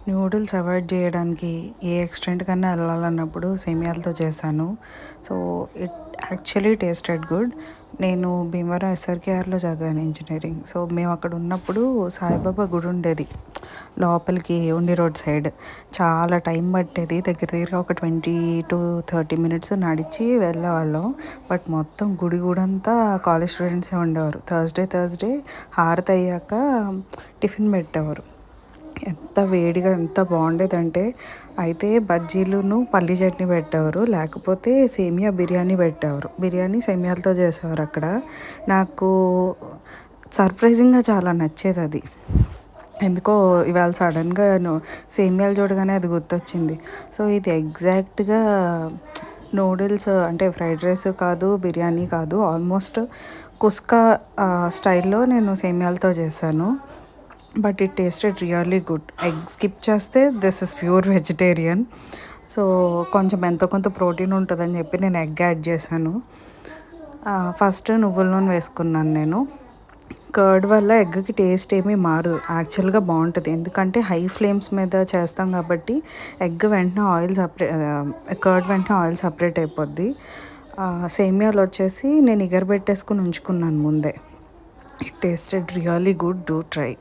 Noodles avoid చేయడానికి ఏ extent కన్నా ఎళ్ళాలన్నప్పుడు సేమియాలతో చేశాను. So, it actually tasted good. నేను భీమవరం ఎస్ఆర్‌కేఆర్‌లో చదివాను ఇంజినీరింగ్. సో, మేమక్కడ ఉన్నప్పుడు సాయిబాబా గుడి ఉండేది. లోపలికి ఉండి రోడ్ సైడ్. చాలా టైం పట్టేది. దగ్గర దగ్గరగా ఒక 20-30 మినిట్స్ నడిచి వెళ్ళేవాళ్ళం. బట్ మొత్తం గుడి గూడంతా కాలేజ్ స్టూడెంట్సే ఉండేవారు. థర్స్‌డే హారతయ్యాక టిఫిన్ పెట్టేవారు. ఎంత వేడిగా ఎంత బాగుండేదంటే, అయితే బజ్జీలును పల్లీ చట్నీ పెట్టేవారు. లేకపోతే సేమియా బిర్యానీ పెట్టేవారు. బిర్యానీ సేమియాలతో చేసేవారక్కడ. నాకు సర్ప్రైజింగ్‌గా చాలా నచ్చేదది. ఎందుకో ఇవాళ సడెన్‌గా సేమియాలు చూడగానే అది గుర్తొచ్చింది. సో, ఇది ఎగ్జాక్ట్‌గా నూడిల్స్ అంటే ఫ్రైడ్ రైస్ కాదు, బిర్యానీ కాదు. ఆల్మోస్ట్ కుస్కా స్టైల్‌లో నేను సేమియాలతో చేశాను. But it tasted really good. Egg స్కిప్ చేస్తే this is pure vegetarian. So, కొంచెం ఎంతో కొంత ప్రోటీన్ ఉంటదని చెప్పి నేను ఎగ్ యాడ్ చేశాను. ఫస్ట్ నువ్వుల నూనె వేసుకున్నాను నేను. కర్డ్ వల్ల ఎగ్‌కి టేస్ట్ ఏమీ మారదు. యాక్చువల్‌గా బావుంటది. ఎందుకంటే హై ఫ్లేమ్స్ మీద చేస్తాం కాబట్టి ఎగ్ వెంటనే కర్డ్ వెంటనే ఆయిల్ సెపరేట్ అయిపోద్ది. సేమియాలొచ్చేసి నేను ఇగరబెట్టేసుకొని ఉంచుకున్నాను ముందే. It tasted really good. Do try.